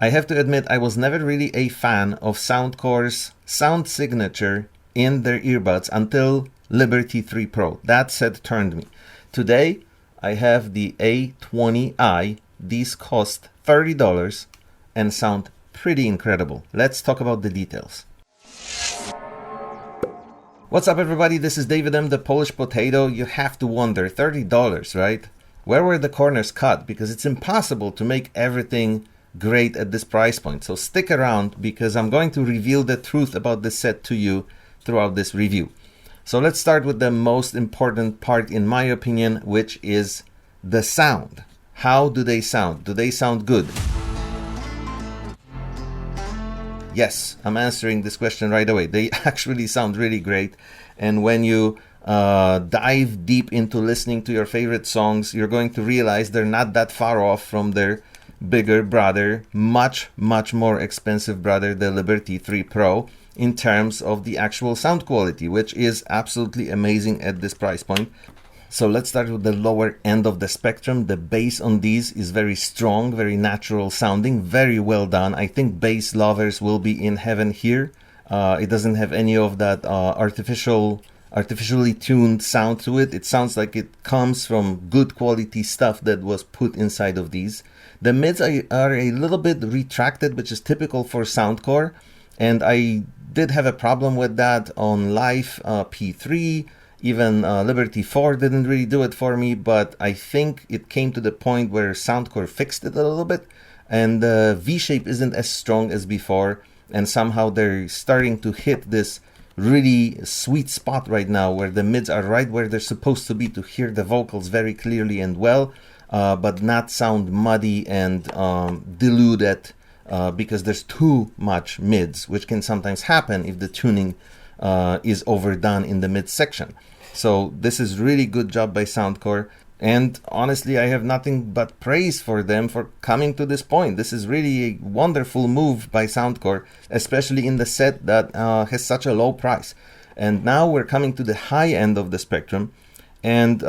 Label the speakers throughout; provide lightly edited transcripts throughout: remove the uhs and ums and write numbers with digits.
Speaker 1: I have to admit I was never really a fan of Soundcore's sound signature in their earbuds until Liberty 3 Pro. That set turned me. Today I have the A20i. These cost $30 and sound pretty incredible. Let's talk about the details. What's up everybody, this is David M, the Polish Potato. You have to wonder, $30, right? Where were the corners cut? Because it's impossible to make everything great at this price point. So stick around because I'm going to reveal the truth about this set to you throughout this review. So let's start with the most important part in my opinion, which is the sound. How do they sound? Do they sound good? Yes, I'm answering this question right away. They actually sound really great. And when you dive deep into listening to your favorite songs, you're going to realize they're not that far off from their bigger brother, much more expensive brother, the Liberty 3 Pro, in terms of the actual sound quality, which is absolutely amazing at this price point. So let's start with the lower end of the spectrum. The bass on these is very strong, very natural sounding, very well done. I think bass lovers will be in heaven here. It doesn't have any of that artificially tuned sound to it. It sounds like it comes from good quality stuff that was put inside of these. The mids are a little bit retracted, which is typical for Soundcore, and I did have a problem with that on Live P3. Even Liberty 4 didn't really do it for me, but I think it came to the point where Soundcore fixed it a little bit, and the V-shape isn't as strong as before, and somehow they're starting to hit this really sweet spot right now where the mids are right where they're supposed to be to hear the vocals very clearly and well, but not sound muddy and diluted because there's too much mids, which can sometimes happen if the tuning is overdone in the mid section. So this is really good job by Soundcore, and honestly I have nothing but praise for them for coming to this point. This is really a wonderful move by Soundcore, especially in the set that has such a low price. And now we're coming to the high end of the spectrum, and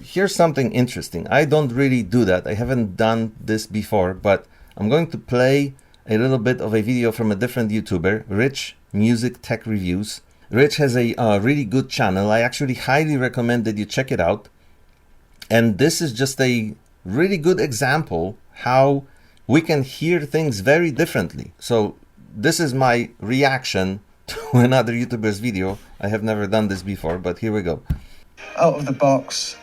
Speaker 1: here's something interesting. I don't really do that. I haven't done this before, but I'm going to play a little bit of a video from a different YouTuber, Rich Music Tech Reviews. Rich has a really good channel. I actually highly recommend that you check it out. And this is just a really good example how we can hear things very differently. So this is my reaction to another YouTuber's video. I have never done this before, but here we go.
Speaker 2: Out of the box,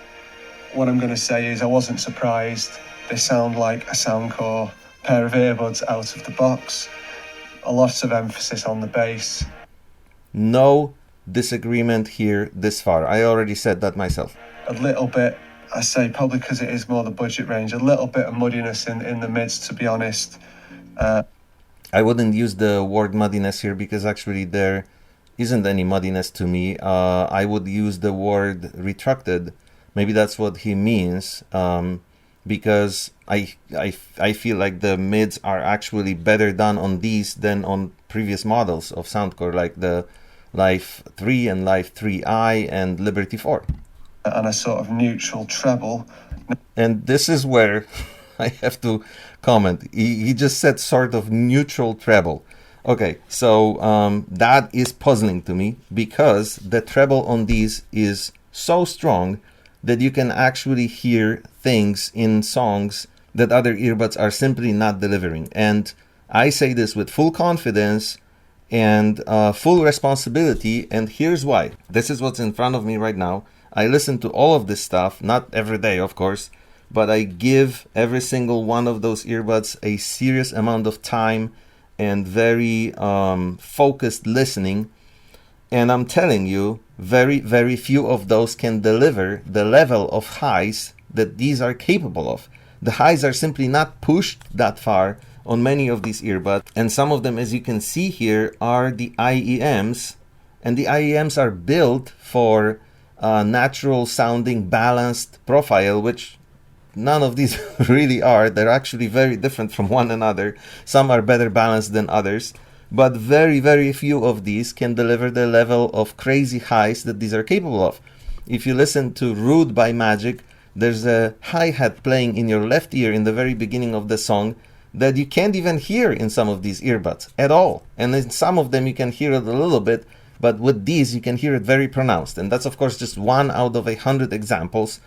Speaker 2: what I'm going to say is I wasn't surprised. They sound like a Soundcore pair of earbuds out of the box. A lot of emphasis on the bass.
Speaker 1: No disagreement here this far. I already said that myself.
Speaker 2: A little bit, I say probably because it is more the budget range, a little bit of muddiness in the mids, to be honest.
Speaker 1: I wouldn't use the word muddiness here because actually there isn't any muddiness to me. I would use the word retracted. Maybe that's what he means. Because I feel like the mids are actually better done on these than on previous models of Soundcore, like the Live 3 and Live 3i and Liberty 4.
Speaker 2: And a sort of neutral treble.
Speaker 1: And this is where I have to comment. He just said sort of neutral treble. Okay, so that is puzzling to me because the treble on these is so strong that you can actually hear things in songs that other earbuds are simply not delivering. And I say this with full confidence and full responsibility, and here's why. This is what's in front of me right now. I listen to all of this stuff, not every day of course, but I give every single one of those earbuds a serious amount of time and very focused listening. And I'm telling you, very few of those can deliver the level of highs that these are capable of. The highs are simply not pushed that far on many of these earbuds, and some of them, as you can see here, are the IEMs, and the IEMs are built for natural sounding balanced profile, which none of these really are. They're actually very different from one another. Some are better balanced than others, but very few of these can deliver the level of crazy highs that these are capable of. If you listen to Rude by Magic, there's a hi-hat playing in your left ear in the very beginning of the song that you can't even hear in some of these earbuds at all. And in some of them you can hear it a little bit, but with these you can hear it very pronounced. And that's of course just one out of 100 examples.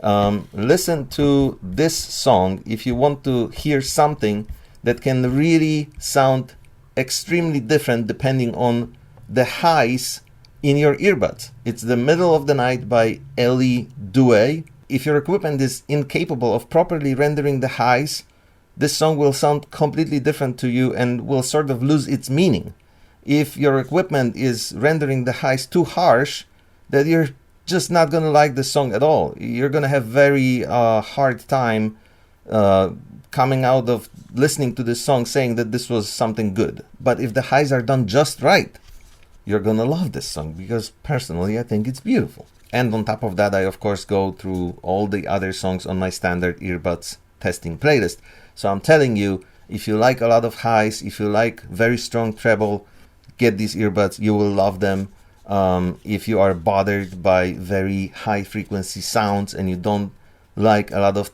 Speaker 1: Listen to this song if you want to hear something that can really sound extremely different depending on the highs in your earbuds. It's The Middle of the Night by Ellie Dewey. If your equipment is incapable of properly rendering the highs, this song will sound completely different to you and will sort of lose its meaning. If your equipment is rendering the highs too harsh, then you're just not going to like the song at all. You're going to have very hard time coming out of listening to this song saying that this was something good. But if the highs are done just right, you're going to love this song, because personally I think it's beautiful. And on top of that, I of course go through all the other songs on my standard earbuds testing playlist. So I'm telling you, if you like a lot of highs, if you like very strong treble, get these earbuds. You will love them. If you are bothered by very high frequency sounds and you don't like a lot of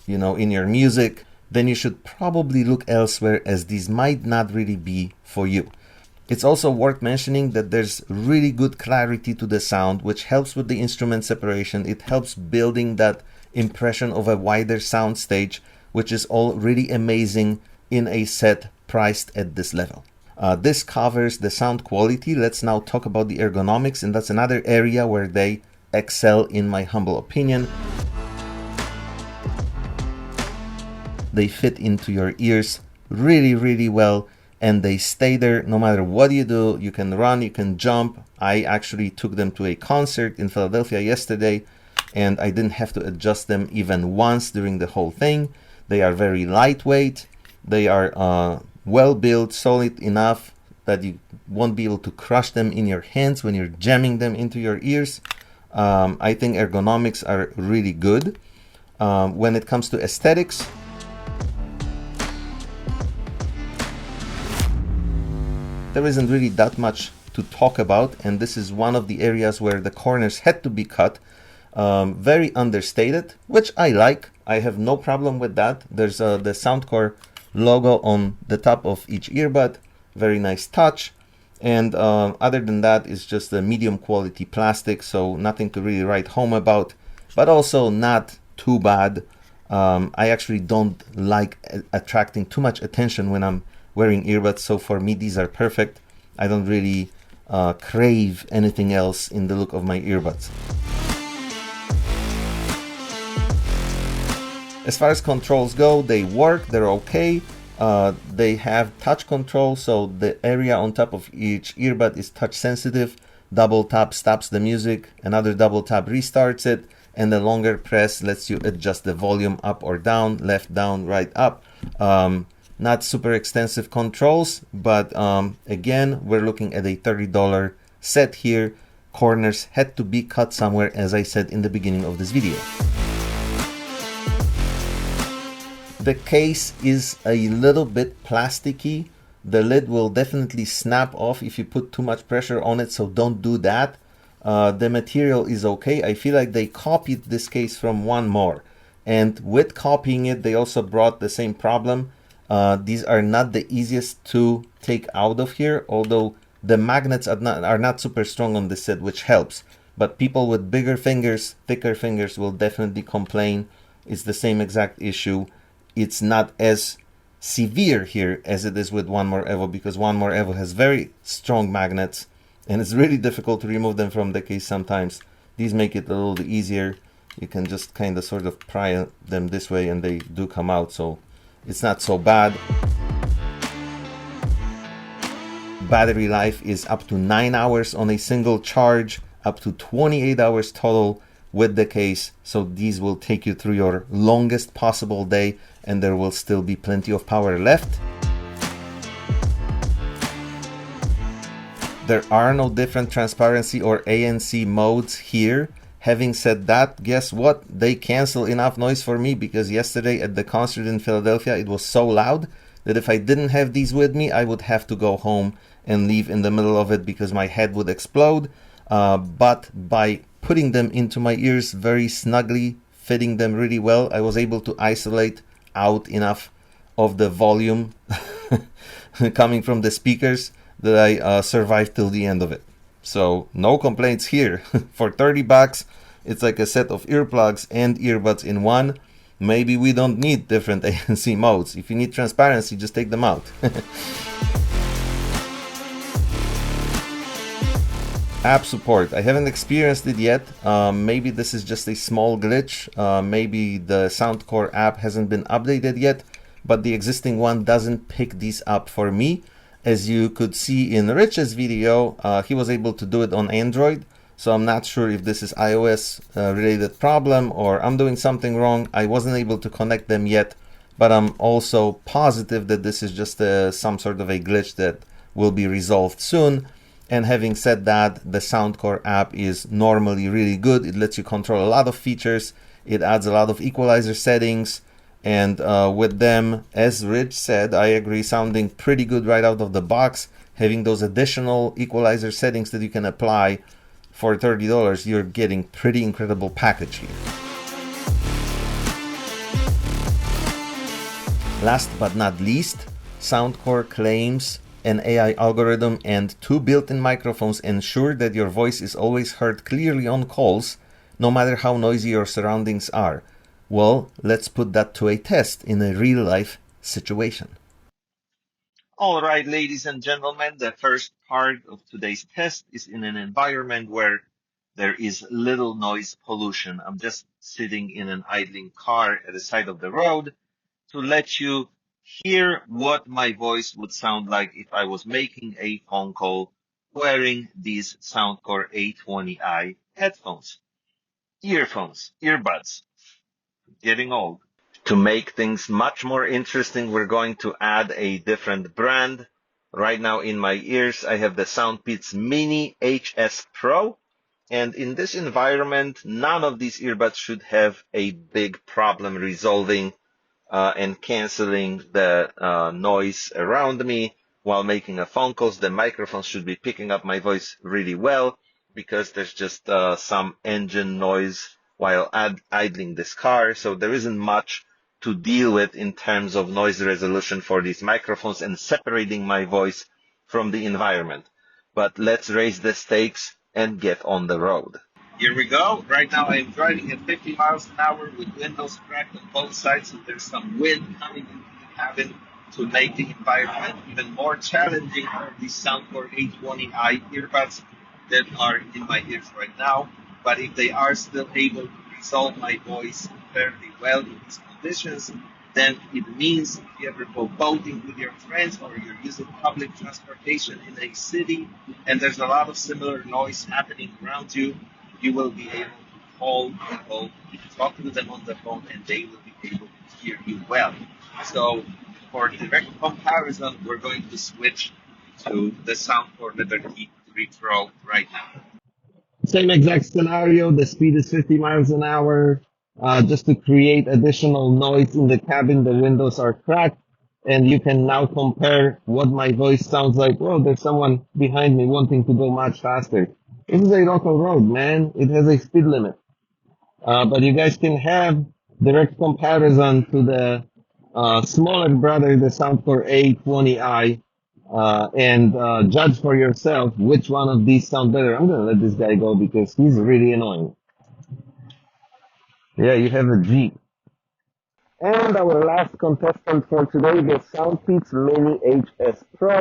Speaker 1: in your music, then you should probably look elsewhere, as these might not really be for you. It's also worth mentioning that there's really good clarity to the sound, which helps with the instrument separation. It helps building that impression of a wider sound stage, which is all really amazing in a set priced at this level. This covers the sound quality. Let's now talk about the ergonomics, and that's another area where they excel in my humble opinion. They fit into your ears really, really well, and they stay there no matter what you do. You can run, you can jump. I actually took them to a concert in Philadelphia yesterday, and I didn't have to adjust them even once during the whole thing. They are very lightweight. They are well built, solid enough that you won't be able to crush them in your hands when you're jamming them into your ears. I think ergonomics are really good. When it comes to aesthetics, there isn't really that much to talk about, and this is one of the areas where the corners had to be cut. Very understated, which I like. I have no problem with that. There's the Soundcore logo on the top of each earbud. Very nice touch. And other than that, it's just a medium quality plastic, so nothing to really write home about, but also not too bad. I actually don't like attracting too much attention when I'm wearing earbuds, so for me these are perfect. I don't really crave anything else in the look of my earbuds. As far as controls go, they work, they're okay. They have touch control, so the area on top of each earbud is touch sensitive. Double tap stops the music, another double tap restarts it, and the longer press lets you adjust the volume up or down, left, down, right, up. Not super extensive controls, but again, we're looking at a $30 set here. Corners had to be cut somewhere, as I said in the beginning of this video. The case is a little bit plasticky. The lid will definitely snap off if you put too much pressure on it, so don't do that. The material is okay. I feel like they copied this case from one more, and with copying it, they also brought the same problem. These are not the easiest to take out of here, although the magnets are not super strong on this set, which helps. But people with bigger fingers, thicker fingers will definitely complain. It's the same exact issue. It's not as severe here as it is with One More Evo, because One More Evo has very strong magnets and it's really difficult to remove them from the case sometimes. These make it a little bit easier. You can just kind of sort of pry them this way and they do come out, so it's not so bad. Battery life is up to 9 hours on a single charge, up to 28 hours total with the case, so these will take you through your longest possible day and there will still be plenty of power left. There are no different transparency or ANC modes here. Having said that, guess what? They cancel enough noise for me, because yesterday at the concert in Philadelphia it was so loud that if I didn't have these with me, I would have to go home and leave in the middle of it because my head would explode. But by putting them into my ears very snugly, fitting them really well, I was able to isolate out enough of the volume coming from the speakers that I survived till the end of it. So no complaints here. For 30 bucks, it's like a set of earplugs and earbuds in one. Maybe we don't need different ANC modes. If you need transparency, just take them out. App support. I haven't experienced it yet. Maybe this is just a small glitch. Maybe the Soundcore app hasn't been updated yet, but the existing one doesn't pick these up for me. As you could see in Rich's video, he was able to do it on Android. So I'm not sure if this is iOS related problem or I'm doing something wrong. I wasn't able to connect them yet, but I'm also positive that this is just some sort of a glitch that will be resolved soon. And having said that, the Soundcore app is normally really good. It lets you control a lot of features. It adds a lot of equalizer settings. And with them, as Rich said, I agree, sounding pretty good right out of the box. Having those additional equalizer settings that you can apply for $30, you're getting pretty incredible package here. Last but not least, Soundcore claims an AI algorithm and 2 built-in microphones ensure that your voice is always heard clearly on calls, no matter how noisy your surroundings are. Well, let's put that to a test in a real-life situation.
Speaker 3: All right, ladies and gentlemen, the first part of today's test is in an environment where there is little noise pollution. I'm just sitting in an idling car at the side of the road to let you hear what my voice would sound like if I was making a phone call wearing these Soundcore A20i headphones, earbuds, getting old. To make things much more interesting, we're going to add a different brand. Right now in my ears, I have the Soundpeats Mini HS Pro. And in this environment, none of these earbuds should have a big problem resolving and canceling the noise around me while making a phone call. The microphones should be picking up my voice really well because there's just some engine noise while idling this car. So there isn't much to deal with in terms of noise resolution for these microphones and separating my voice from the environment. But let's raise the stakes and get on the road. Here we go. Right now I am driving at 50 miles an hour with windows cracked on both sides, and there's some wind coming into the cabin to make the environment even more challenging are these Soundcore A20i earbuds that are in my ears right now. But if they are still able to resolve my voice fairly well in these conditions, then it means if you ever go boating with your friends or you're using public transportation in a city and there's a lot of similar noise happening around you, you will be able to call people, talk to them on the phone, and they will be able to hear you well. So for direct comparison, we're going to switch to the Soundcore Liberty 3 Pro right now. Same exact scenario. The speed is 50 miles an hour. Just to create additional noise in the cabin, the windows are cracked. And you can now compare what my voice sounds like. Well, there's someone behind me wanting to go much faster. This is a local road, man. It has a speed limit. But you guys can have direct comparison to the smaller brother, the Soundcore A20i, and judge for yourself which one of these sound better. I'm gonna let this guy go because he's really annoying. Yeah, you have a Jeep. And our last contestant for today, the Soundpeats Mini HS Pro.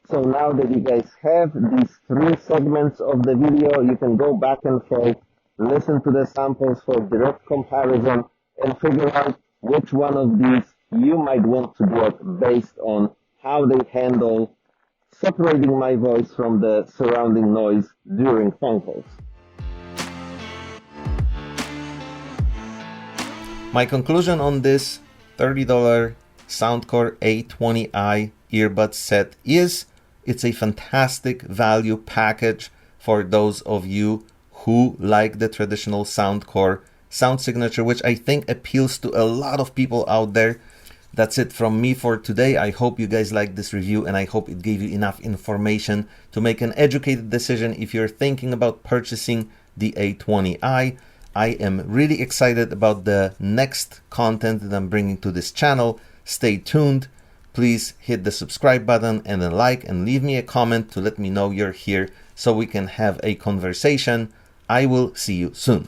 Speaker 3: So now that you guys have these 3 segments of the video, you can go back and forth, listen to the samples for direct comparison, and figure out which one of these you might want to get based on how they handle separating my voice from the surrounding noise during phone calls.
Speaker 1: My conclusion on this $30 Soundcore A20i earbud set is it's a fantastic value package for those of you who like the traditional Soundcore sound signature, which I think appeals to a lot of people out there. That's it from me for today. I hope you guys liked this review and I hope it gave you enough information to make an educated decision if you're thinking about purchasing the A20i. I am really excited about the next content that I'm bringing to this channel. Stay tuned. Please hit the subscribe button and a like, and leave me a comment to let me know you're here so we can have a conversation. I will see you soon.